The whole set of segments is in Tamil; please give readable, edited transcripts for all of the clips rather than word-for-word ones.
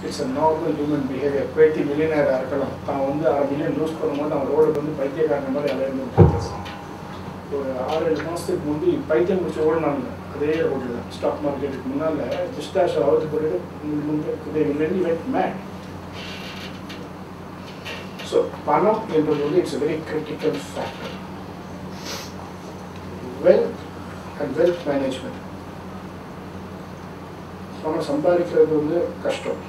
It's a normal human behavior. Quite a millionaire இருக்கலாம். தான் வந்து 1/2 மில்லியன் லூஸ் பண்ணும்போது அவன் ரோடு வந்து பைத்தியக்காரன மாதிரி அலையிருந்து ஒரு 6-7 மாதத்துக்கு முந்தி பைத்தியம் முடிச்சு ஓடினாங்க அதே ரோட்டில் ஸ்டாக் மார்க்கெட்டுக்கு முன்னால் டிஸ்டாஷ் அவுத்து போட்டுட்டு வெரி வெட் மேட். ஸோ பணம் என்பது வந்து it's very critical factor. Wealth and wealth management பணம் சம்பாதிக்கிறது வந்து கஷ்டம்.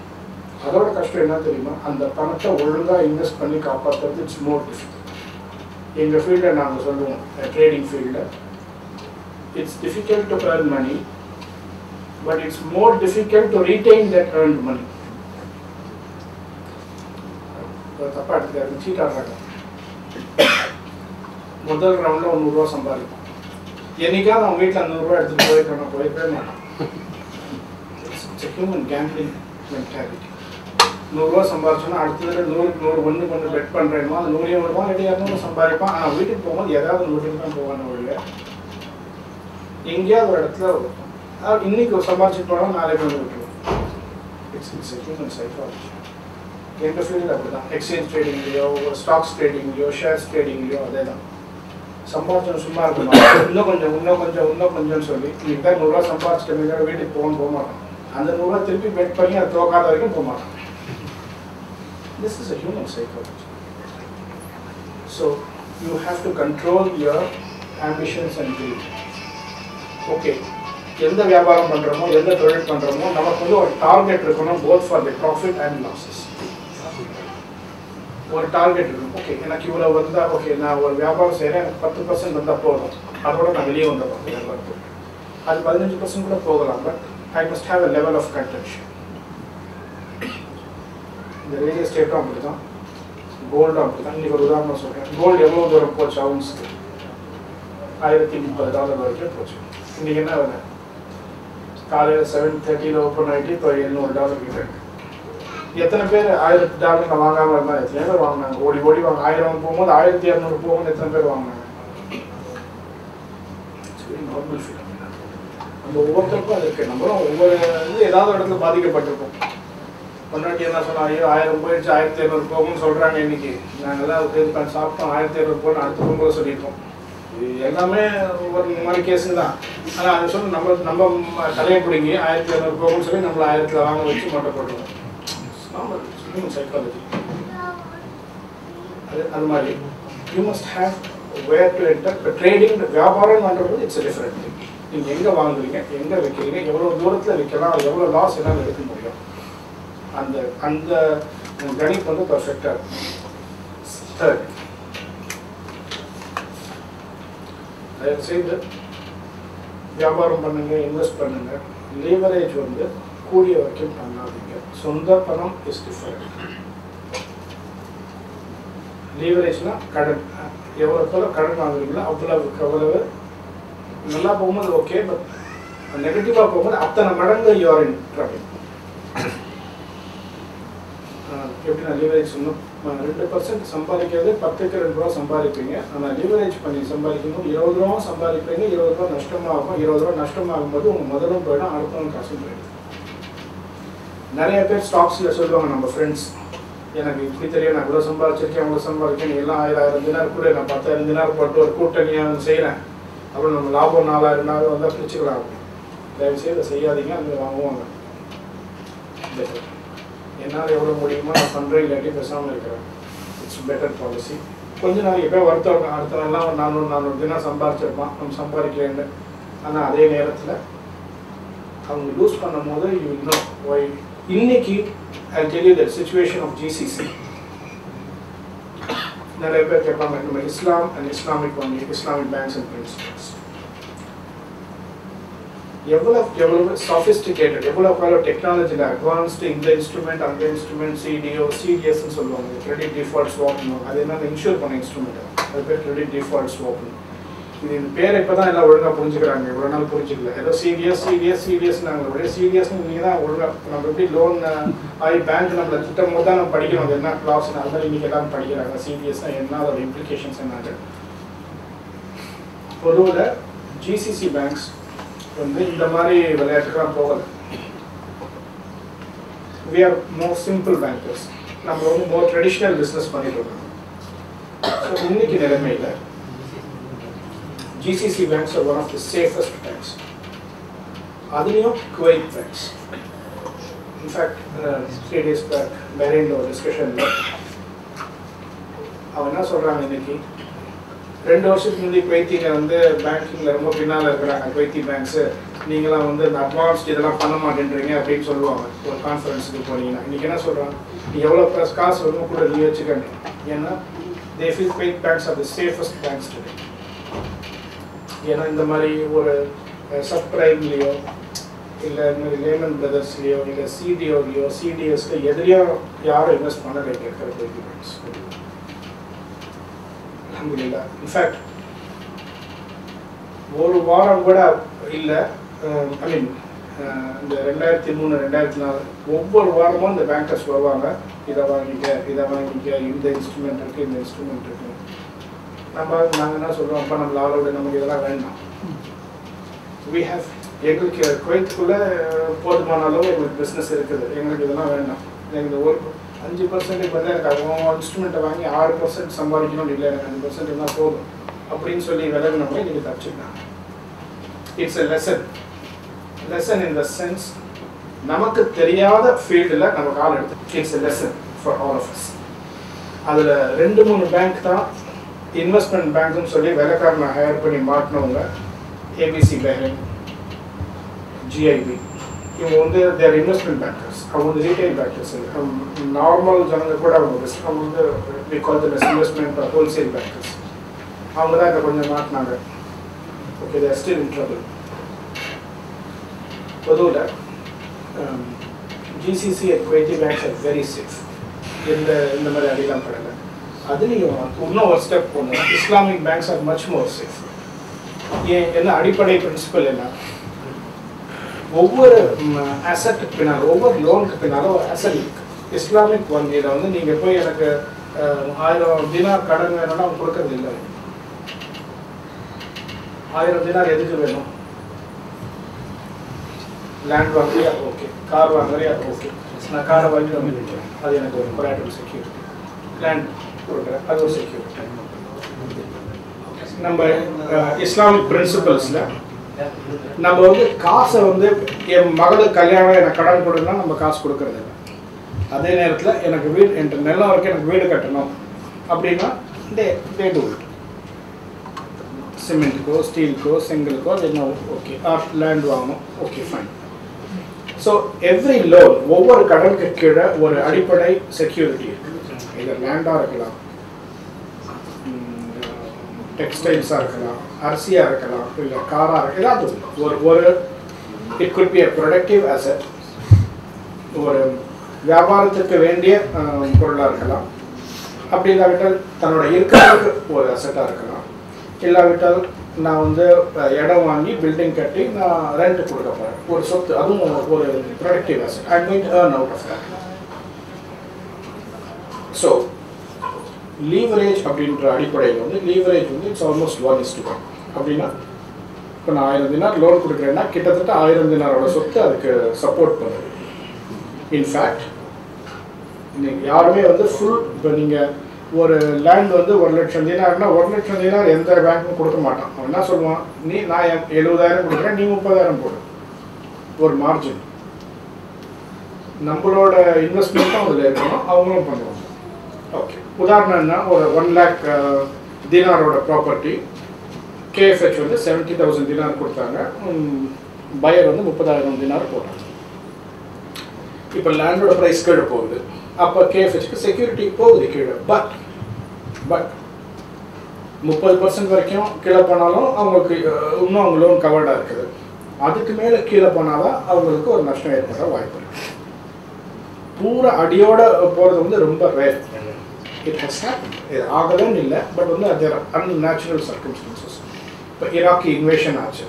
அதோட கஷ்டம் என்ன தெரியுமா, அந்த பணத்தை ஒழுங்காக இன்வெஸ்ட் பண்ணி காப்பாற்றுறது இட்ஸ் மோர் டிஃபிகல்ட். எங்கள் ஃபீல்டில் நாங்கள் சொல்லுவோம், ட்ரேடிங் ஃபீல்டில் it's difficult to earn money, but it's more difficult to retain that earned money. தப்பாக எடுத்துக்காரு, சீட் ஆடுறாங்க. முதல் ரவுண்டில் 100 ரூபா சம்பாதிக்கும். என்னைக்காவது அவன் வீட்டில் 100 ரூபா எடுத்துகிட்டு போயிருக்கவே மாட்டான். It's a human gambling mentality. 100 ரூபா சம்பாதிச்சோன்னா அடுத்தது 100 பெட் பண்ணுறேன்னா அது 100 வருவா இடையே 200 சம்பாதிப்பான். ஆனால் வீட்டுக்கு போகும்போது ஏதாவது வீட்டுக்கு தான் போவான வழியில் எங்கேயாவது ஒரு இடத்துல இன்னைக்கு சம்பாதிச்சுட்டு போனால் நாளைக்கு வந்து விட்டுருவோம். It's human psychology. எங்கள் ஃபீல்டில் அப்படி தான். எக்ஸ்சேஞ்ச் ட்ரேடிங்லையோ ஸ்டாக்ஸ் ட்ரேடிங்லையோ ஷேர்ஸ் ட்ரேடிங்லையோ அதே தான். சம்பாதிச்சோம் சும்மா இருக்கணும், இன்னும் கொஞ்சம்னு சொல்லி இன்னைக்கு தான் 100 ரூபா சம்பாதிச்சிட்டு வீட்டுக்கு போக மாட்டோம். அந்த 100 ரூபா திருப்பி பெட் பண்ணி அதை தோக்காத வரைக்கும் போக மாட்டோம். This is a human psychology. So you have to control your ambitions and greed. Okay, எந்த வியாபாரம் பண்ணுறோமோ எந்த தொழில் பண்ணுறோமோ நமக்கு வந்து ஒரு டார்கெட் இருக்கணும், both for the profit and losses. ஒரு டார்கெட் இருக்கணும். ஓகே, எனக்கு இவ்வளோ வந்தால் ஓகே, நான் ஒரு வியாபாரம் செய்கிறேன், எனக்கு 10% வந்தால் போதும், அதோட நான் வெளியே வந்துடுறேன் வியாபாரத்துக்கு. அது 15% கூட போகலாம், but I must have a level of contention. இந்த ரியல் எஸ்டேட்டும் அப்படி தான், கோல்டும் அப்படி தான். இன்றைக்கி ஒரு உதாரணம் சொல்கிறேன். கோல்டு எவ்வளோ தூரம் போச்சு அவுன்ஸுக்கு? $1030 வரைக்கும் போச்சு. இன்றைக்கி என்ன விலை? காலையில் 7:30 ஓப்பன் ஆகிட்டு இப்போ $700 கிட்ட. எத்தனை பேர் $1000 நான் வாங்காமல் இருந்தால் எத்தனை பேர் வாங்கினாங்க? ஓடி வாங்க. 1000 போகும்போது 1200 போகும்போது எத்தனை பேர் வாங்கினாங்க? Normal feel. நம்ம ஒவ்வொருத்தருக்கும் அது இருக்குது. நம்மளும் ஒவ்வொரு இது ஏதாவது இடத்துல பாதிக்கப்பட்டிருக்கோம். முன்னாடி என்ன சொன்னால், ஐயோ 1000 போயிடுச்சு, 1700 போகும்னு சொல்கிறாங்க. இன்றைக்கி நாங்கள் தான் உட்காந்து சாப்பிட்டோம், 1700 போகணும் அடுத்த பொங்கலை சொல்லியிருக்கோம். இது எல்லாமே ஒவ்வொரு மாதிரி கேஸுங்க தான். ஆனால் அதை சொல்லி நம்ம தலையை பிடிங்கி 1700 போகும்னு சொல்லி நம்மளை 1000 வாங்க வச்சு மொட்டை போட்டுருவோம். ஹியூமன் சைக்காலஜி அது மாதிரி. You must have where to enter. இப்போ ட்ரேடிங் வியாபாரம் பண்ணுறது இட்ஸ் டிஃப்ரெண்ட் திங். நீங்கள் எங்கே வாங்குறீங்க, எங்கே விற்கிறீங்க, எவ்வளோ தூரத்தில் விற்கலாம், எவ்வளோ லாஸ் எல்லாம் எடுக்க முடியும், அந்த அந்த கணிப்பு வந்து பர்ஃபெக்டாக இருக்கும். தேர்ட், தயவுசெய்து வியாபாரம் பண்ணுங்க, இன்வெஸ்ட் பண்ணுங்க. லீவரேஜ் வந்து கூடிய வரைக்கும் பண்ணாதீங்க. சொந்த பணம் இஸ் டிஃபரெண்ட். லீவரேஜ்னா கடன். எவ்வளோ கடன் வாங்குறீங்களோ அவ்வளவு நல்லா போகும்போது ஓகே, பட் நெகட்டிவாக போகும்போது அத்தனை மடங்கு யூ ஆர் இன் ட்ரபிள். எப்படி நான் லீவரேஜ் சொன்னோம், 2% சம்பாதிக்கிறது 10க்கு 2 ரூபா சம்பாதிப்பீங்க. ஆனால் லீவரேஜ் பண்ணி சம்பாதிக்கணும் 20 ரூபா சம்பாதிப்பீங்க. 20 ரூபா நஷ்டமாகும். 20 ரூபா நஷ்டமாகும்போது உங்கள் முதலும் போயிடும், அடுத்தவங்க காசும் போயிடும். நிறைய பேர் ஸ்டாக்ஸில் சொல்லுவாங்க, நம்ம ஃப்ரெண்ட்ஸ், எனக்கு இப்படி தெரியும், நான் இவ்வளோ சம்பாதிச்சிருக்கேன், அவ்வளோ சம்பாதிக்கேன், எல்லாம் 1000 தினார் கூட நான் 10,000 தினார் போட்டு ஒரு கூட்டணியாக செய்கிறேன், அப்புறம் நம்ம லாபம் 4000 வந்தால் பிரிச்சுக்கலாம். தயவுசெய்து அதை செய்யாதீங்க. அங்கே வாங்குவாங்க. என்னால் எவ்வளோ முடியுமோ நான் பண்ணுறேன், இல்லாட்டி பேசாமல் இருக்கிறேன். It's better policy. கொஞ்ச நாளைக்கு போய் வருத்தம், அடுத்த நாள்லாம் ஒரு 400 தினம் சம்பாதிச்சிருப்பான், நம்ம சம்பாதிக்கலேன்னு. ஆனால் அதே நேரத்தில் அவங்க லூஸ் பண்ணும் போது யூ வில் நோ வை. இன்னைக்கு I tell you the situation of GCC. நிறைய பேர் கேட்பாங்க, நம்ம Islam and Islamic banks and principles எவ்வளவு சாஃபிஸ்டிகேட்டட், எவ்வளோ டெக்னாலஜியில் அட்வான்ஸ்டு, இந்த இன்ஸ்ட்ருமெண்ட் அந்த இன்ஸ்ட்ருமெண்ட், சிடிஎஸ்ன்னு சொல்லுவாங்க, கிரெடிட் டிஃபால்ட் ஸ்வாப்னு. அது என்னென்ன இன்ஷூர் பண்ண இன்ஸ்ட்ருமெண்ட், அது பேர் கிரெடிட் டிஃபால்ட் ஸ்வாப்னு. இது இந்த பேர் இப்போ தான் எல்லாம் ஒழுங்காக புரிஞ்சுக்கிறாங்க. இவ்வளோ நாள் புரிஞ்சுக்கல. ஏதோ சிடிஎஸ் நாங்கள் அப்படியே சிடிஎஸ்ன்னு நீங்கள் தான் ஒழுங்காக நம்ம எப்படி லோன் ஆகி பேங்க் நம்மளை திட்டம் போது தான் நம்ம படிக்கணும், அது என்ன கிளாஸ்ன்னு. அதனால் இன்றைக்கி எல்லாம் படிக்கிறாங்க. சிடிஎஸ்னால் என்ன, அதோட இம்ப்ளிகேஷன்ஸ் என்னது. பொதுவில் ஜிசிசி பேங்க்ஸ் வந்து இந்த மாதிரி விளையாட்டுக்கெல்லாம் போகலை. we are more simple bankers. நம்ம வந்து more traditional business பண்ணிட்டு இருக்கோம். So இன்னைக்கு நிலைமையில GCC banks are one of the safest banks. அதுலயும் Kuwait banks. In fact, 3 days back, Bahrain ஒரு discussionல அவங்க என்ன சொல்றாங்க, இன்னைக்கு 2 வருஷத்துக்கு முன்னாடி குவைத்தில வந்து பேங்கிங்ல ரொம்ப பின்னால இருக்கிறாங்க குவைத்தி பேங்க்ஸ், நீங்களாம் வந்து இந்த அட்வான்ஸ்ட் இதெல்லாம் பண்ண மாட்டேன்றீங்க அப்படின்னு சொல்லுவாங்க ஒரு கான்ஃபரன்ஸுக்கு போனீங்கன்னா. இன்னைக்கு என்ன சொல்றாங்க, நீ எவ்வளோ காசு வருமோ கூட நீ வச்சுக்கணும். ஏன்னா they feel Kuwait banks are the safest banks today. ஏன்னா இந்த மாதிரி ஒரு சப்ரைம்லேயோ இல்லை இந்த மாதிரி லேமன் பிரதர்ஸ்லேயோ இல்லை சிடிஓலையோ சிடிஎஸ்க்கு எதிரியாக யாரும் இன்வெஸ்ட் பண்ண இருக்கிற குவைத்தி பேங்க்ஸ். அல்ஹம்துலில்லாஹ். இன்ஃபேக்ட் ஒரு வாரம் கூட இல்லை, ஐ மீன் இந்த 2003 2004 ஒவ்வொரு வாரமும் இந்த பேங்கர்ஸ் வருவாங்க, இதை வாங்கிக்க இந்த இன்ஸ்ட்ருமெண்ட் இருக்குது இந்த இன்ஸ்ட்ருமெண்ட் இருக்குது. நாங்கள் என்ன சொல்கிறோம், அப்போ நம்ம லாவோட நமக்கு இதெல்லாம் வேண்டாம். எங்களுக்கு குவைத்துக்குள்ளே போதுமான அளவு எங்களுக்கு பிஸ்னஸ் இருக்குது, எங்களுக்கு இதெல்லாம் வேண்டாம். எங்களுக்கு ஒரு 5% வந்து எனக்கு அவங்க இன்ஸ்ட்ருமெண்ட்டை வாங்கி 6% சம்பாதிக்கணும், இல்லை எனக்கு 5% இருந்தால் போதும் அப்படின்னு சொல்லி விலகினவங்க இன்றைக்கி தப்பிச்சுக்கலாம். It's a lesson in the sense, நமக்கு தெரியாத ஃபீல்டில் நம்ம கால் எடுத்து it's a lesson for all of us. அதில் 2-3 பேங்க் தான் இன்வெஸ்ட்மெண்ட் பேங்க்னு சொல்லி வேலைக்காரனை ஹையர் பண்ணி மாட்டினவங்க. ஏபிசி பஹ்ரைன், ஜிஐபி, இவங்க வந்து தேர் இன்வெஸ்ட்மெண்ட் பேங்கர்ஸ். அவங்க வந்து ரீட்டைல் பேங்கர்ஸ், நார்மல் ஜனங்க கூட அவங்க வந்து பிகாஸ் இன்வெஸ்ட்மெண்ட் ஹோல்சேல் பேங்கர்ஸ். அவங்க தான் இதை கொஞ்சம் மாட்டினாங்க. Okay, there still in trouble. பொதுவில் GCC and Kuwaiti banks are very safe. இந்த மாதிரி அடிலாம் படலை. அதுலேயும் இன்னும் ஒரு ஸ்டெப் போகணும், Islamic banks are much more safe. என்ன அடிப்படை பிரின்சிபல் என்ன, ஒவ்வொரு அசட்டுக்கு பின்னால் ஒவ்வொரு லோனுக்கு பின்னாலும் ஒரு அசட் இருக்கு. இஸ்லாமிக் வங்கியில் வந்து நீங்கள் போய் எனக்கு 1000 தினார் கடன் வேணும்னா அவங்க கொடுக்கறது இல்லை. 1000 தினார் எதுக்கு வேணும்? லேண்ட் வாங்குறியா, ஓகே. கார் வாங்குறியா, ஓகே. நான் காரை வாங்கி வந்துட்டேன், அது எனக்கு ஒரு கொலாட்ரல் செக்யூரிட்டி. லேண்ட் கொடுக்குறேன், அது ஒரு செக்யூரிட்டி. நம்ம இஸ்லாமிக் பிரின்சிபல்ஸில் நம்ம வந்து காசை வந்து என் மகளுக்கு கல்யாணம் எனக்கு கடன் கொடுக்கணும்னா நம்ம காசு கொடுக்கறது இல்லை. அதே நேரத்தில் எனக்கு வீடு, என் நிலம் வரைக்கும் எனக்கு வீடு கட்டணும் அப்படின்னா டே டூ இட். சிமெண்ட்டுக்கோ ஸ்டீலுக்கோ செங்கலுக்கோ அது என்ன, ஓகே. லேண்ட் வாங்கணும், okay, fine. So every loan, ஒவ்வொரு கடனுக்கு கீழே ஒரு அடிப்படை செக்யூரிட்டி இருக்குது. இது லேண்டாக இருக்கலாம், டெக்ஸ்டைல்ஸாக இருக்கலாம், அரிசியாக இருக்கலாம், இல்லை காராக இருக்கலாம், ஏதாவது ஒரு it could be a productive asset, ஒரு வியாபாரத்துக்கு வேண்டிய பொருளாக இருக்கலாம். அப்படி இல்லாவிட்டால் தன்னோட இருக்கிறதுக்கு ஒரு அசட்டாக இருக்கலாம். இல்லாவிட்டால் நான் வந்து இடம் வாங்கி பில்டிங் கட்டி நான் ரெண்ட் கொடுக்க போகிறேன், ஒரு சொத்து, அதுவும் ஒரு productive asset. I mean earn out of that. So leverage அப்படின்ற அடிப்படையில் வந்து லீவரேஜ் வந்து இட்ஸ் ஆல்மோஸ்ட் 1:1. அப்படின்னா இப்போ நான் 1000 தினார் லோன் கொடுக்குறேன்னா கிட்டத்தட்ட 1000 தினாரோட சொத்து அதுக்கு சப்போர்ட் பண்ணுது. இன்ஃபேக்ட் நீங்கள் யாருமே வந்து ஃபுல், இப்போ நீங்கள் ஒரு லேண்ட் வந்து 1,00,000 தினார்னா 1,00,000 தினார் எந்த பேங்க்கும் கொடுக்க மாட்டான். அவன் என்ன சொல்லுவான், நான் 70,000 கொடுக்குறேன், நீ 30,000 போடு, ஒரு மார்ஜின். நம்மளோட இன்வெஸ்ட்மெண்ட்டும் அதில் இருக்கணும், அவங்களும் பண்ணுவாங்க. ஓகே, உதாரணம்னா ஒரு 1,00,000 தினாரோட ப்ராப்பர்ட்டி கேஎஃப்ஹெச் வந்து 70,000 தினார் கொடுத்தாங்க, பையர் வந்து 30,000 தினார் போட்டாங்க. இப்போ லேண்டோட ப்ரைஸ் கீழே போகுது, அப்போ கேஎஃப்ஹெச்சுக்கு செக்யூரிட்டி போகுது கீழே. பட் 30% வரைக்கும் கீழே போனாலும் அவங்களுக்கு இன்னும் அவங்க லோன் கவர்டாக இருக்குது. அதுக்கு மேலே கீழே போனால்தான் அவங்களுக்கு ஒரு நஷ்டம் ஏற்பட வாய்ப்பு இருக்குது. பூரா அடியோட போகிறது வந்து ரொம்ப ரேர். இட் ஹஸ் ஹேப்பன், இது ஆகலன்னு இல்லை, பட் வந்து அது அன்நேச்சுரல் சர்க்கம்ஸ்டன்சஸ். இப்போ ஈராக்கி இன்வேஷன் ஆச்சு,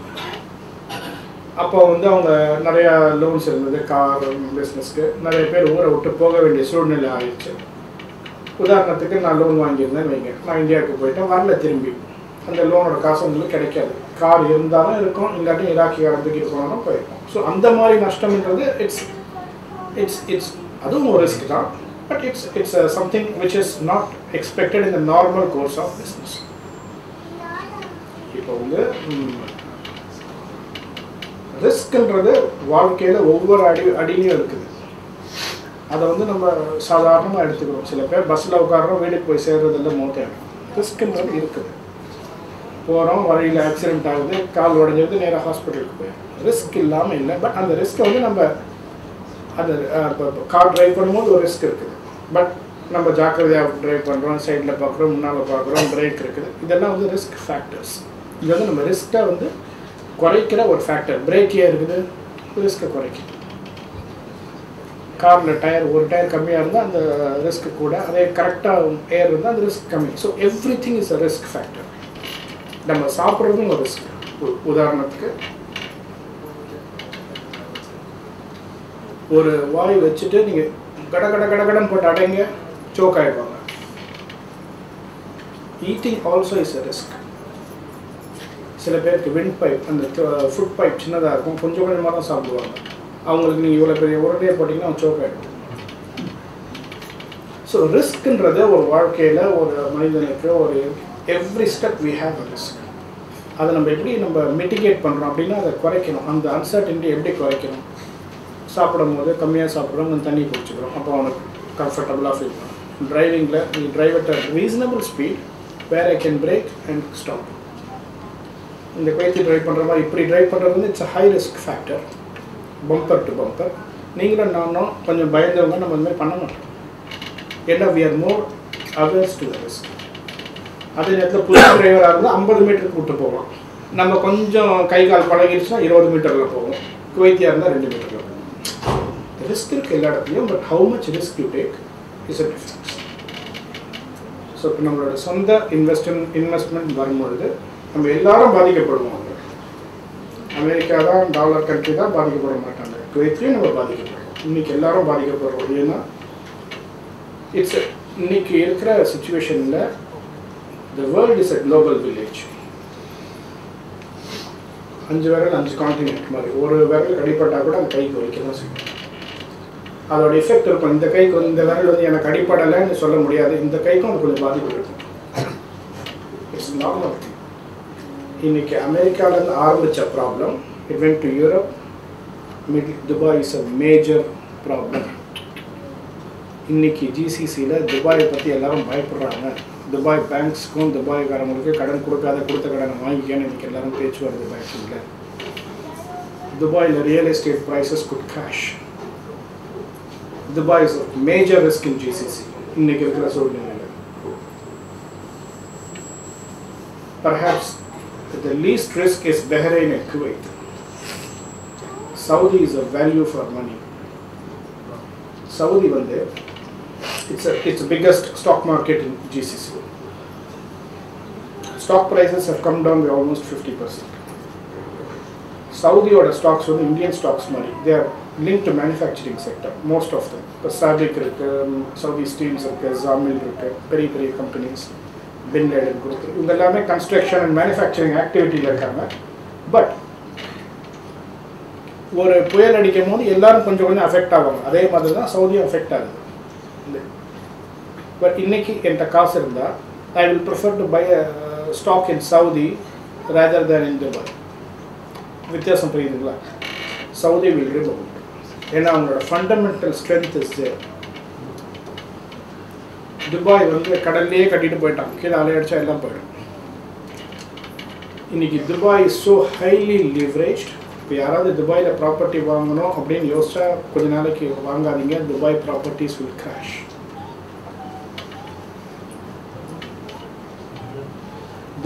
அப்போ வந்து அவங்க நிறையா லோன்ஸ் இருந்தது, கார் பிஸ்னஸ்க்கு. நிறைய பேர் ஊரை விட்டு போக வேண்டிய சூழ்நிலை ஆயிடுச்சு. உதாரணத்துக்கு நான் லோன் வாங்கியிருந்தேன்னு வைங்க, நான் இந்தியாவுக்கு போயிட்டேன், வரல திரும்பி, அந்த லோனோட காசு உங்களுக்கு கிடைக்காது. கார் இருந்தாலும் இருக்கும், இல்லாட்டி ஈராக்கி காரத்துக்கு போனாலும் போயிருக்கும். ஸோ அந்த மாதிரி நஷ்டம்ன்றது இட்ஸ் அதுவும் ஒரு ரிஸ்க் தான், but it's something which is not expected in the normal course of business. இப்போ வந்து ரிஸ்க்ன்றது வாழ்க்கையில் ஒவ்வொரு அடியிலையும் இருக்குது. அதை வந்து நம்ம சாதாரணமாக எடுத்துக்கிறோம். சில பேர் பஸ்ஸில் உட்காரோம், வீட்டுக்கு போய் சேர்றதில்ல, மோட்டம். ரிஸ்க்ன்றது இருக்குது. போகிறோம், வழியில் ஆக்சிடென்ட் ஆகுது, கால் உடஞ்சது, நேராக ஹாஸ்பிட்டலுக்கு போய் ரிஸ்க் இல்லாமல் இல்லை. பட் அந்த ரிஸ்க்கை வந்து நம்ம அந்த கார் ட்ரைவ் பண்ணும்போது ஒரு ரிஸ்க் இருக்குது. பட் நம்ம ஜாக்கிரதையாக ட்ரைவ் பண்ணுறோம், சைடில் பார்க்குறோம், முன்னால் பார்க்குறோம், பிரேக் இருக்குது. இதெல்லாம் வந்து ரிஸ்க் ஃபேக்டர்ஸ். இது வந்து நம்ம ரிஸ்க்கை வந்து குறைக்கிற ஒரு ஃபேக்டர். பிரேக்கே இருக்குது, ரிஸ்க்கை குறைக்கும். காரில் ஒரு டயர் கம்மியாக இருந்தால் அந்த ரிஸ்க் கூட, அதே கரெக்டாக ஏர் இருந்தால் அந்த ரிஸ்க் கம்மி. So every thing is a risk factor. நம்ம சாப்பிட்றதும் ஒரு ரிஸ்க். உதாரணத்துக்கு ஒரு வாய் வச்சுட்டு நீங்கள் கடன் போட்டு அடைங்க, சோக் ஆகிடுவாங்க. Eating also is a risk. சில பேருக்கு விண்ட் பைப், அந்த ஃபுட் பைப் சின்னதாக இருக்கும், கொஞ்சம் கொஞ்சமாக தான் சாப்பிடுவாங்க. அவங்களுக்கு நீங்கள் இவ்வளோ பெரிய உடனே போட்டிங்கன்னா அவங்க சோக் ஆகிடும். ஸோ ரிஸ்க்ன்றது ஒரு வாழ்க்கையில் ஒரு மனிதனுக்கு ஒரு every step we have a risk. அதை நம்ம எப்படி நம்ம மிட்டிகேட் பண்ணுறோம் அப்படின்னா அதை குறைக்கணும். அந்த அன்சர்டனிட்டி எப்படி குறைக்கணும்? சாப்பிடும் போது கம்மியாக சாப்பிட்றோம், கொஞ்சம் தண்ணி குடிச்சுக்கிறோம், அப்போ அவனுக்கு கம்ஃபர்டபுளாக ஃபீல் பண்ணும். டிரைவிங்கில் நீ drive at a reasonable speed where I can brake and stop. இந்த குவைத்தி ட்ரைவ் பண்ணுற மாதிரி இப்படி ட்ரைவ் பண்ணுறது வந்து it's a high risk factor. Bumper to bumper. நீங்களும் நானும் கொஞ்சம் பயந்தவங்க நம்ம இந்த மாதிரி பண்ண மாட்டோம். ஏன்னா we are more awares to the risk. அதே நேரத்தில் புது டிரைவராக இருந்தால் 50 மீட்டருக்கு விட்டு போகலாம். நம்ம கொஞ்சம் கை கால் பழகிடுச்சுன்னா 20 மீட்டரில் போவோம். குவைத்தியாக இருந்தால் 2 மீட்டரில் போவோம். ரிஸ்க் இருக்குது எல்லா இடத்துலையும், but how much risk you take is a difference. So இப்போ நம்மளோட சொந்த இன்வெஸ்ட்மெண்ட் வரும்பொழுது நம்ம எல்லாரும் பாதிக்கப்படுவோம். அமெரிக்கா தான் டாலர் கண்ட்ரி தான் பாதிக்கப்பட மாட்டாங்க, குவைத்லேயும் நம்ம பாதிக்கப்படுறோம். இன்றைக்கி எல்லாரும் பாதிக்கப்படுறோம். ஏன்னா இன்னைக்கு இருக்கிற சிச்சுவேஷனில் the world is a global village. 5 விரல் 5 கான்டினென்ட் மாதிரி. ஒரு விரல் அடிப்பட்டால் கூட அந்த கைக்கு வைக்க தான் செய்யும். அதோட எஃபெக்ட் இருக்கும். இந்த கைக்கு இந்த விரல் வந்து எனக்கு அடிப்படலைன்னு சொல்ல முடியாது, இந்த கைக்கும் அது கொஞ்சம் பாதிப்பு இருக்கும். It's normal thing. இன்னைக்கு அமெரிக்காவிலேருந்து ஆரம்பித்த problem it went to Europe. Dubai is a major problem. இன்னைக்கு ஜிசிசியில் துபாயை பற்றி எல்லாரும் பயப்படுறாங்க. துபாய் பேங்க்ஸ்க்கும் துபாய்காரங்களுக்கு கடன் கொடுத்த கடனை வாங்கிக்கன்னு இன்றைக்கி எல்லாரும் பேச்சு வருது பேங்க்கில். துபாயில் real estate prices could crash. Dubai is a major risk in GCC. இன்னைக்கு இருக்கிற சூழ்நிலையில் perhaps the least risk is Bahrain and Kuwait. Saudi is a value for money. Saudi வந்து it's the biggest stock market in GCC. Stock prices have come down by almost 50%. Saudi-oda stocks வந்து Indian stocks மாதிரி. They are linked to manufacturing sector, most of them. இப்போ சாபிக் இருக்கு, சவுதி ஸ்டீல்ஸ் இருக்கு, ஜாமில் இருக்கு, பெரிய பெரிய கம்பெனிஸ், பின் லேடன் கொடுத்து இவங்க எல்லாமே கன்ஸ்ட்ரக்ஷன் அண்ட் மேனுஃபேக்சரிங் ஆக்டிவிட்டியில் இருக்காங்க. பட் ஒரு புயல் அடிக்கும் போது எல்லாரும் கொஞ்சம் கொஞ்சம் அஃபெக்ட் ஆவாங்க. அதே மாதிரி தான் சவுதியும் அஃபெக்ட் ஆகுது. பட் இன்னைக்கு என்கிட்ட காசு இருந்தால் I will prefer to buy a stock in Saudi rather than in Dubai. வித்தியாசம் புரியுதுங்களா? Saudi will remove. ஏன்னா அவங்களோட fundamental strength is there. Dubai வந்து கடல்லையே கட்டிட்டு போயிட்டாங்க, கீழே அலையடிச்சா எல்லாம் போயிடும். இன்னைக்கு Dubai is so highly leveraged. இப்போ யாராவது துபாயில் ப்ராப்பர்ட்டி வாங்கணும் அப்படின்னு யோசிச்சா கொஞ்ச நாளைக்கு வாங்காதீங்க. Dubai properties will crash.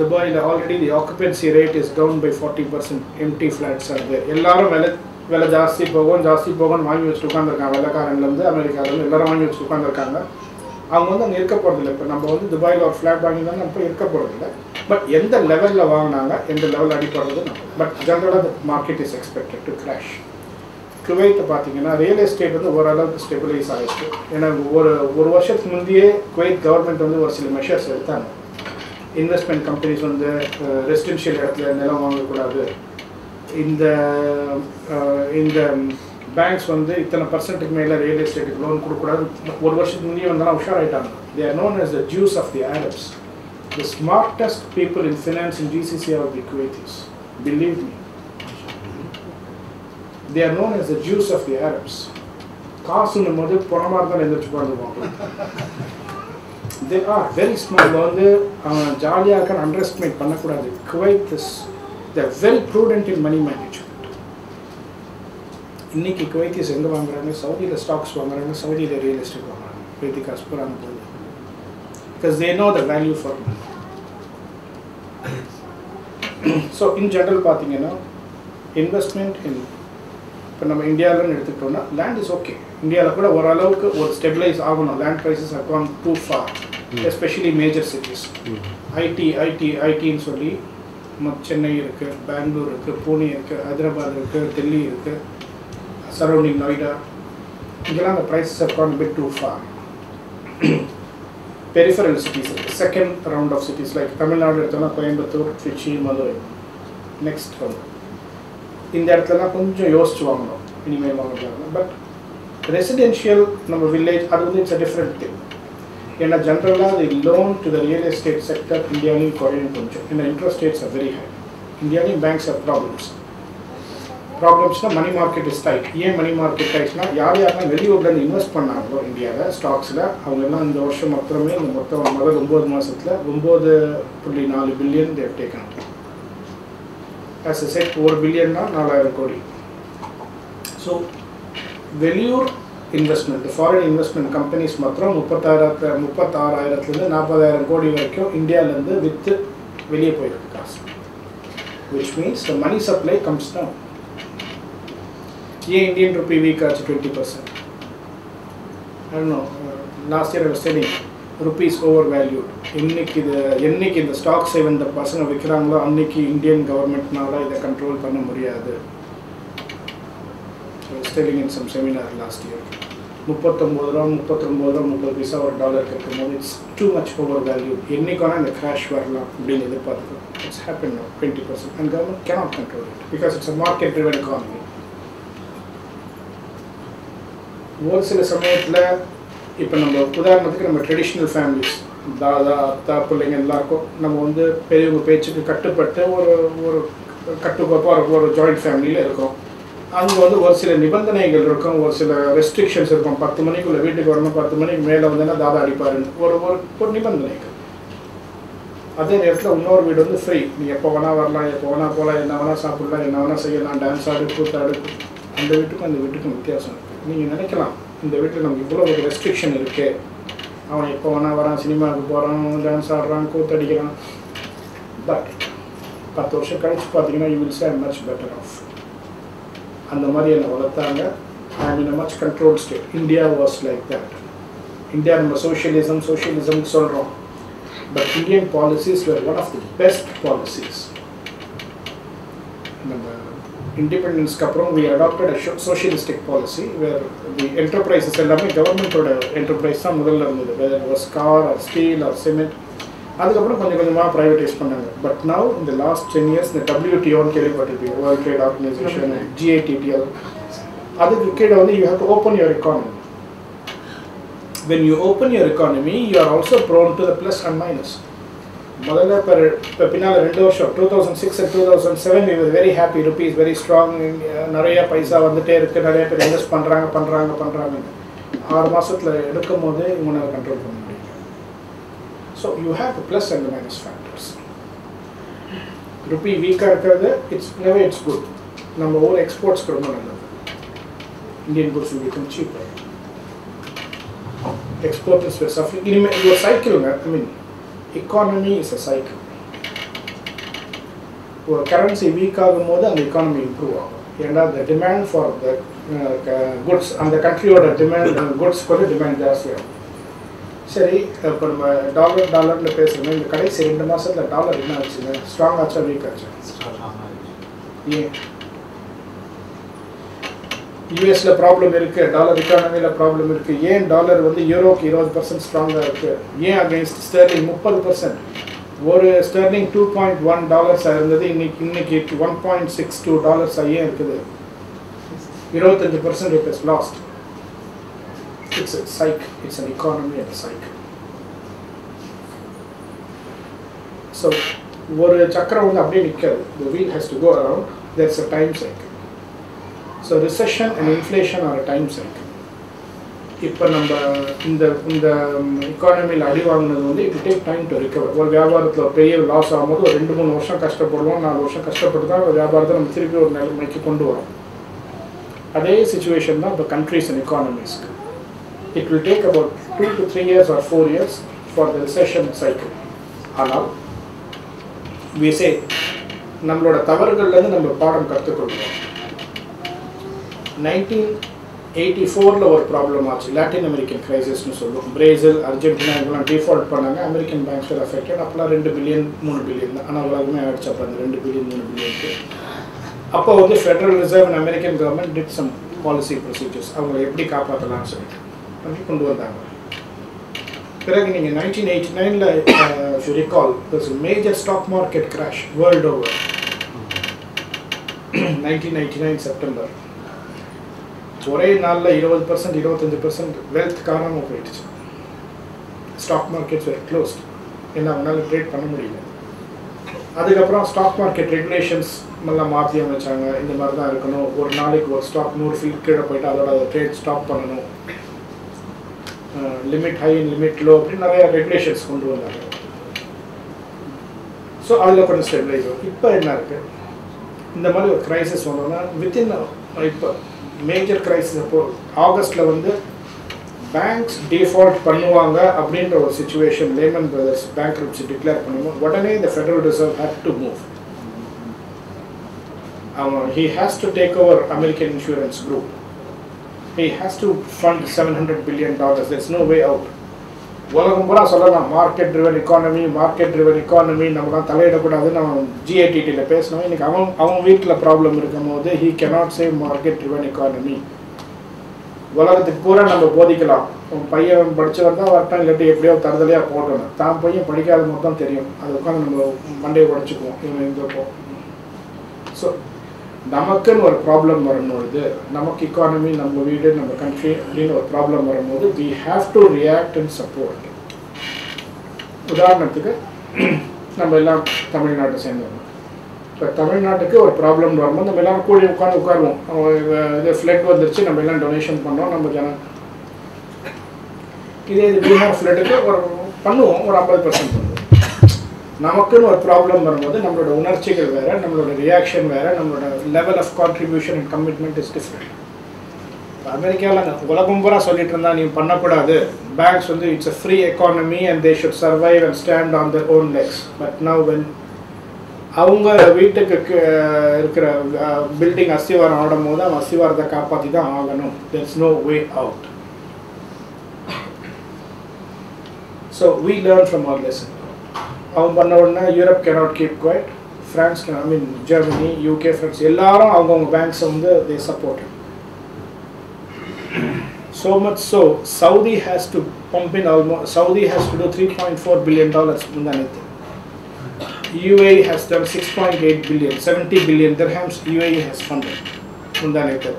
துபாயில் already the occupancy rate is down by 40%. Empty flats are there. எல்லாரும் விலை ஜாஸ்தி போகும்னு வாங்கி வச்சுட்டு உட்காந்துருக்காங்க. வெள்ளைக்காரன்லேருந்து அமெரிக்காவிலேருந்து எல்லாரும் வாங்கி வச்சுட்டு உட்காந்துருக்காங்க. அவங்க வந்து அங்கே இருக்க போகிறதில்ல. இப்போ நம்ம வந்து துபாயில் ஒரு ஃப்ளாட் வாங்கியிருந்தாங்க, நம்ம இருக்க போகிறதில்ல. பட் எந்த லெவலில் வாங்கினாங்க, எந்த லெவலில் அடிப்படுறது நம்ம. பட் ஜென்ரலாக the market is expected to crash. குவைத்தை பார்த்தீங்கன்னா ரியல் எஸ்டேட் வந்து ஓரளவுக்கு ஸ்டெபிலைஸ் ஆகிடுச்சு. ஏன்னா ஒரு வருஷத்துக்கு முந்தையே குவைத் கவர்மெண்ட் வந்து ஒரு சில மெஷர்ஸ் எடுத்தாங்க. இன்வெஸ்ட்மெண்ட் கம்பெனிஸ் வந்து ரெசிடென்ஷியல் இடத்துல நிலம் வாங்கக்கூடாது, இந்த பேங்க்ஸ் வந்து இத்தனை பர்சன்ட்டுக்கு மேலே ரியல் எஸ்டேட்டுக்கு லோன் கொடுக்கூடாது. ஒரு வருஷத்துக்கு முன்னாடி வந்தாலும் உஷாராயிட்டாங்க. They are known as the Jews of the Arabs. The smartest people in finance in GCC are the Kuwaitis. Believe me. They are known as the Jews of the Arabs. காசுன்னு போது பணமாக தான் எழுந்திரிச்சு உட்காந்துருவாங்க. They are very smart. வந்து ஜாலியாக இருக்கான்னு அண்டர்எஸ்டிமேட் பண்ணக்கூடாது. Kuwait is they are very prudent in money management. இன்னைக்கு குவைத்திஸ் எங்கே வாங்குறாங்க? சவுதியில் ஸ்டாக்ஸ் வாங்குறாங்க, சவுதியில் ரியல் எஸ்டேட் வாங்குறாங்க. குவைத்தி காசு போகிறாங்க போது because they know the value for money. So in general பார்த்தீங்கன்னா இன்வெஸ்ட்மெண்ட் இன் இப்போ நம்ம இந்தியாவில்னு எடுத்துக்கிட்டோம்னா லேண்ட் இஸ் ஓகே. இந்தியாவில் கூட ஓரளவுக்கு ஒரு ஸ்டெபிளைஸ் ஆகணும். Land prices have gone too far, especially major cities. ஐடின்னு சொல்லி சென்னை இருக்குது, பெங்களூர் இருக்குது, பூனே இருக்குது, ஹைதராபாத் இருக்குது, டெல்லி இருக்குது, சரௌண்டிங் நொய்டா, இங்கெல்லாம் the prices have gone a bit too far. Peripheral cities, second round of cities like Tamil Nadu எடுத்தோம்னா கோயம்புத்தூர், திருச்சி, மதுரை நெக்ஸ்ட் வந்து இந்த இடத்துலலாம் கொஞ்சம் யோசிச்சு வாங்கணும் இனிமேல் வாங்கலாம். பட் ரெசிடென்ஷியல் நம்ம வில்லேஜ் அது வந்து இட்ஸ் அ டிஃப்ரெண்ட் திங். ஏன்னா ஜென்ரலாக the loan to the real estate sector இந்தியாவிலையும் குறையும் கொஞ்சம். ஏன்னா interest rates are very high. இந்தியாவிலையும் பேங்க்ஸ் ஆர் ப்ராப்ளம்ஸ்னால் மணி மார்க்கெட் இஸ் டைட். ஏன் மணி மார்க்கெட் டைட்ஸ்னா யாரெல்லாம் வெளியூர்லேருந்து இன்வெஸ்ட் பண்ணாங்களோ இந்தியாவில் ஸ்டாக்ஸில் அவங்கெல்லாம் இந்த வருஷம் மொத்தமே இந்த மொத்தம் முதல் 9 மாதத்தில் 9.4 billion they've taken. As a set 1 பில்லியன்னா 4000 கோடி. ஸோ வெளியூர் இன்வெஸ்ட்மெண்ட், ஃபாரின் இன்வெஸ்ட்மெண்ட் கம்பெனிஸ் மாத்திரம் 36,000 40,000 கோடி வரைக்கும் இந்தியாவிலேருந்து விற்று வெளியே போயிருக்கு காசு. which means the money supply comes down. Yeah, Indian rupee weak at 20%. I don't know. Last year I was telling rupees overvalued. In the stocks even the person விக்கிறாங்களோ அன்னைக்கு Indian government-னால இதை control பண்ண முடியாது. I was telling in some seminar last year. 39 பைசா ஒரு டாலருக்கு இருக்கும்போது it's too much over value. என்னைக்கான இந்த கிராஷ் வரலாம் அப்படின்னு எதிர்பார்த்துக்கணும். It's happen 20% and government cannot control it because it's a market driven economy. ஒரு சில சமயத்தில் இப்போ நம்ம உதாரணத்துக்கு நம்ம ட்ரெடிஷ்னல் ஃபேமிலிஸ் தாதா அத்தா பிள்ளைங்க எல்லாருக்கும் நம்ம வந்து பெரியவங்க பேச்சுக்கு கட்டுப்பட்டு ஒரு கட்டுக்கோப்பாக ஒரு ஜாயிண்ட் ஃபேமிலியில் இருக்கோம். அங்கே வந்து ஒரு சில நிபந்தனைகள் இருக்கும், ஒரு சில ரெஸ்ட்ரிக்ஷன்ஸ் இருக்கும். 10 மணிக்குள்ளே வீட்டுக்கு வரணும், 10 மணிக்கு மேலே வந்தேன்னா தாதா அடிப்பாருன்னு ஒரு நிபந்தனைகள். அதே நேரத்தில் இன்னொரு வீடு வந்து ஃப்ரீ, நீ எப்போ வேணால் வரலாம், எப்போ வேணால் போகலாம், என்ன வேணால் சாப்பிடலாம், என்ன வேணால் செய்யலாம், டான்ஸ் ஆடு, கூத்தாடு. அந்த வீட்டுக்கும் அந்த வீட்டுக்கும் வித்தியாசம் இருக்குது. நீங்கள் நினைக்கலாம் இந்த வீட்டில் நமக்கு இவ்வளோ ஒரு ரெஸ்ட்ரிக்ஷன் இருக்குது, அவன் எப்போ வேணால் வரான், சினிமாவுக்கு போகிறான், டான்ஸ் ஆடுறான், கூத்தடிக்கிறான். பட் 10 வருஷம் கழிச்சு பார்த்தீங்கன்னா you will say much better off. அந்த மாதிரி என்னை வளர்த்தாங்க. I mean a much control state. India was like that. India நம்ம சோஷியலிசம் சொல்கிறோம். But Indian policies were one of the best policies. நம்ம இண்டிபெண்டன்ஸ்க்கு அப்புறம் we adapted a socialistic policy where the enterprises எல்லாமே கவர்மெண்ட்டோட என்டர்பிரைஸ் தான் முதல்ல இருந்தது. Whether was car or steel or cement. அதுக்கப்புறம் கொஞ்சம் கொஞ்சமாக ப்ரைவேடைஸ் பண்ணாங்க. பட் நவ் இந்த லாஸ்ட் 10 இயர்ஸ் இந்த WTOன்னு கேள்விப்பட்டிருப்பீங்க, வேர்ல்ட் ட்ரேட் ஆர்கனைசேஷன், GATTL. அதுக்கு கீழே வந்து you have to open your economy. When you open your economy you are also prone to the plus and minus. முதல்ல இப்போ பின்னால் 2 வருஷம் 2006 and 2007 we were very happy, rupees very strong, நிறைய பைசா வந்துட்டே இருக்குது, நிறைய பேர் இன்வெஸ்ட் பண்ணுறாங்க. 6 மாதத்தில் எடுக்கும் போது இவங்களால் கண்ட்ரோல் பண்ண முடியும். So you have the plus and the minus factors. Rupee weak இருக்கிறது it's good. நம்ம ஓவர் எக்ஸ்போர்ட்ஸ் ரொம்ப நல்லது. Indian goods will become cheaper. Export is suffering. Your cycle, I mean, economy is a cycle. ஒரு கரன்சி வீக் ஆகும்போது அந்த எக்கானமி இம்ப்ரூவ் ஆகும். ஏன்னா the demand for the goods அந்த கண்ட்ரியோட டிமாண்ட் குட்ஸ்க்கு வந்து டிமாண்ட் ஜாஸ்தியாகும். சரி, இப்போ நம்ம டாலர்னு பேசுகிறோம். இந்த கடைசி 2 மாதத்தில் டாலர் என்ன ஆச்சுங்க? ஸ்ட்ராங் ஆச்சா வீக் ஆச்சா? ஏன்? யூஎஸில் ப்ராப்ளம் இருக்குது, டாலர் எக்கானமியில் ப்ராப்ளம் இருக்குது. ஏன் டாலர் வந்து யூரோக்கு 20% ஸ்ட்ராங்காக இருக்குது? ஏன் அகெயின்ஸ்ட் ஸ்டெர்லிங் 30%? ஒரு ஸ்டெர்லிங் $2.1 இருந்தது, இன்னைக்கு $1.62 ஏன் இருக்குது? 25% it is lost. It's a cycle, it's an economy and a cycle. So, ஒரு சக்கரம் வந்து அப்படியே நிற்காது. The wheel has to go around. There's a time cycle. So, recession and inflation are a time cycle. இப்போ நம்ம இந்த எக்கானமியில் அடி வாங்கினது வந்து it will take time to recover. ஒரு வியாபாரத்தில் பெரிய லாஸ் ஆகும்போது ஒரு 2-3 வருஷம் கஷ்டப்படுவோம், 4 வருஷம் கஷ்டப்பட்டு தான் ஒரு வியாபாரத்தை நம்ம திருப்பி ஒரு நிலைமைக்கு கொண்டு வரோம். அதே சுச்சுவேஷன் தான் இப்போ கண்ட்ரீஸ் அண்ட் எக்கானமிஸ்க்கு. It will take about 2 to 3 years or 4 years for the recession cycle. ஆனால் we say நம்மளோட தவறுகள்லேருந்து நம்ம பாடம் கற்றுக்கொள்வோம். 1984 ஒரு ப்ராப்ளம் ஆச்சு, லாட்டின் அமெரிக்கன் கிரைசிஸ்னு சொல்லுவோம். பிரேசில், அர்ஜென்டினா இவங்கெல்லாம் டிஃபால்ட் பண்ணாங்க. அமெரிக்கன் பேங்க்ஸ் வேறு அஃபெக்டட். அப்போலாம் 2 பில்லியன் 3 பில்லியன் தான், ஆனால் உலகமே ஆயிடுச்சு அப்போ அந்த 2 பில்லியன் 3 பில்லியனுக்கு. அப்போ வந்து federal reserve and American government did some policy procedures, அவங்களை எப்படி காப்பாற்றலாம்னு சொல்லிட்டு பண்ணி கொண்டு வந்தாங்க. பிறகு நீங்கள் 1989 if you recall, there was a major stock market crash world over. 1999 September ஒரே நாளில் 20% 25% வெல்த் காணாமல் போயிடுச்சு. ஸ்டாக் மார்க்கெட்ஸ் வேர் க்ளோஸ்ட். ஏன்னா அவங்களால ட்ரேட் பண்ண முடியல. அதுக்கப்புறம் ஸ்டாக் மார்க்கெட் ரெகுலேஷன்ஸ் எல்லாம் மாற்றி அமைச்சாங்க. இந்த மாதிரி தான் இருக்கணும், ஒரு நாளைக்கு ஒரு ஸ்டாக் 100 ஃபீட் கீழே போயிட்டு அதோட ட்ரேட் ஸ்டாப் பண்ணணும், லிமிட் ஹை லிமிட் லோ அப்படின்னு நிறைய ரெகுலேஷன்ஸ் கொண்டு வந்தாங்க. ஸோ அதில் கொஞ்சம் ஸ்டெபிளைஸ் ஆகும். இப்போ என்ன இருக்குது, இந்த மாதிரி ஒரு க்ரைசிஸ் வந்தோம்னா வித்தின் இப்போ மேஜர் க்ரைசிஸ் அப்போ ஆகஸ்ட்டில் வந்து பேங்க்ஸ் டிஃபால்ட் பண்ணுவாங்க அப்படின்ற ஒரு situation, Lehman Brothers bankruptcy declare பண்ணுவோம். உடனே இந்த federal reserve had to move. He has to take over American insurance group. He has to fund $700 billion. There's no way out. உலகம் பூரா சொல்லலாம் மார்க்கெட் ட்ரிவன் எக்கானமி, நம்ம தான் தலையிடக்கூடாதுன்னு நம்ம GATTல பேசினோம். இன்னைக்கு அவன் வீட்டில் ப்ராப்ளம் இருக்கும் போது he cannot say market driven economy. உலகத்துக்கு பூரா நம்ம போதிக்கலாம், உன் பையன் படித்து வந்தால் வரட்டும், இல்லாட்டி எப்படியோ தரதலையாக போட்டோம். தான் பையன் படிக்காத போது தான் தெரியும், அது உட்காந்து நம்ம மண்டையை உடச்சிக்குவோம் இவன் எங்கப்போ. ஸோ நமக்குன்னு ஒரு ப்ராப்ளம் வரும்பொழுது, நமக்கு எக்கானமி, நம்ம வீடு, நம்ம கண்ட்ரி அப்படின்னு ஒரு ப்ராப்ளம் வரும்போது we have to react and support. உதாரணத்துக்கு நம்ம எல்லாம் தமிழ்நாட்டை சேர்ந்தவங்க. இப்போ தமிழ்நாட்டுக்கு ஒரு ப்ராப்ளம் வரும்போது நம்ம எல்லாம் கூடி உட்காருவோம். இது ஃப்ளட் வந்துருச்சு, நம்ம எல்லாம் டொனேஷன் பண்ணோம், நம்ம இதே இது பீகார் ஃப்ளட்டுக்கு ஒரு பண்ணுவோம், ஒரு 50% பண்ணுவோம். நமக்குன்னு ஒரு ப்ராப்ளம் வரும்போது நம்மளோட உணர்ச்சிகள் வேறு, நம்மளோட ரியாக்ஷன் வேறு, நம்மளோட level of contribution and commitment is different. இப்போ அமெரிக்காவில் உலகம் பூரா சொல்லிட்டு இருந்தால் நீ பண்ணக்கூடாது, பேங்க்ஸ் வந்து it's a free economy and they should survive and stand on their own Lex. But now when அவங்க வீட்டுக்கு இருக்கிற பில்டிங் அஸ்திவாரம் ஆடும் போது அவன் அஸ்திவாரத்தை காப்பாற்றி தான் ஆகணும். There is no way out. So we learn from our lesson. அவன் பண்ண உடனே Europe cannot keep quiet, France Germany, UK, France எல்லாரும் அவங்கவுங்க பேங்க்ஸை வந்து they support. So much so, Saudi has to pump in Saudi has to do $3.4 billion mundanithu. UAE has done 6.8 billion, 70 billion dirhams UAE has funded mundanithu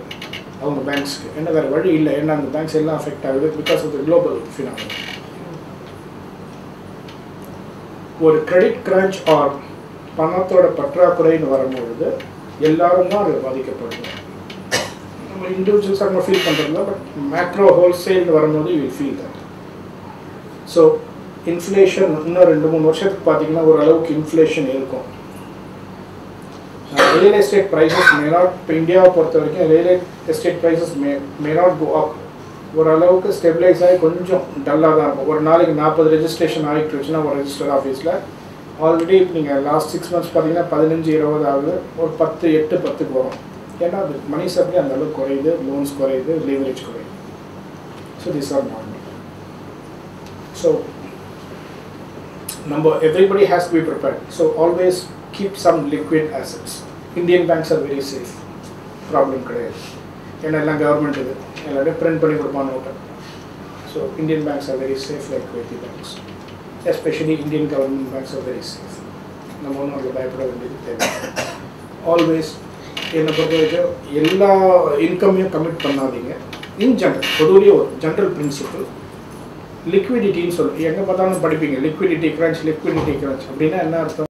avanga banks ku. Enna vera vadi illa, enna and banks ella affect agudhu because of the global phenomenon. ஒரு கிரெடிட் கிரன்ச் ஆர் பணத்தோட பற்றாக்குறைன்னு வரும்பொழுது எல்லாரும் தான் அது பாதிக்கப்படுவோம். நம்ம இண்டிவிஜுவல்ஸாக நம்ம ஃபீல் பண்ணுறதில்ல, பட் மேக்ரோ ஹோல்சேல்னு வரும்போது you will feel that. So inflation இன்னும் 2-3 வருஷத்துக்கு பார்த்தீங்கன்னா ஓரளவுக்கு இன்ஃப்ளேஷன் இருக்கும். Real estate prices may not, இப்போ இந்தியாவை பொறுத்த வரைக்கும் real estate prices may not go up. ஓரளவுக்கு ஸ்டெபிளைஸ் ஆகி கொஞ்சம் டல்லாக தான் இருக்கும். ஒரு நாளைக்கு 40 ரெஜிஸ்ட்ரேஷன் ஆகிட்டு வச்சுன்னா ஒரு ரெஜிஸ்டர் ஆஃபீஸில் ஆல்ரெடி நீங்கள் லாஸ்ட் 6 months பார்த்தீங்கன்னா 15-20 ஆகுது, ஒரு 8-10க்கு வரும். ஏன்னா அது மணி சப்ளை அந்த அளவுக்கு குறையுது, லோன்ஸ் குறையுது, லீவரேஜ் குறையுது. So this are normal. So நம்ம everybody has to be prepared. So always keep some liquid assets. Indian banks are very safe, problem கிடையாது. ஏன்னா எல்லாம் கவர்மெண்ட் இது, எல்லாத்தையும் பிரிண்ட் பண்ணி கொடுப்பான்னு நோட்டை. So Indian banks are very safe like Kuwaiti banks. Especially Indian government banks are very safe. நம்ம ஒன்றும் அதில் பயப்பட வேண்டியது தேவை. ஆல்வேஸ் என்னை பொறுத்த வரைக்கும் எல்லா இன்கமையும் கமிட் பண்ணாதீங்க. இன் ஜென்ரல் பொதுவிலேயே ஒரு ஜென்ரல் பிரின்சிபிள் லிக்விடிட்டின்னு சொல்லு. எங்கே பார்த்தாலும் படிப்பீங்க லிக்விடிட்டி கிரன்ச் அப்படின்னா என்ன அர்த்தம்?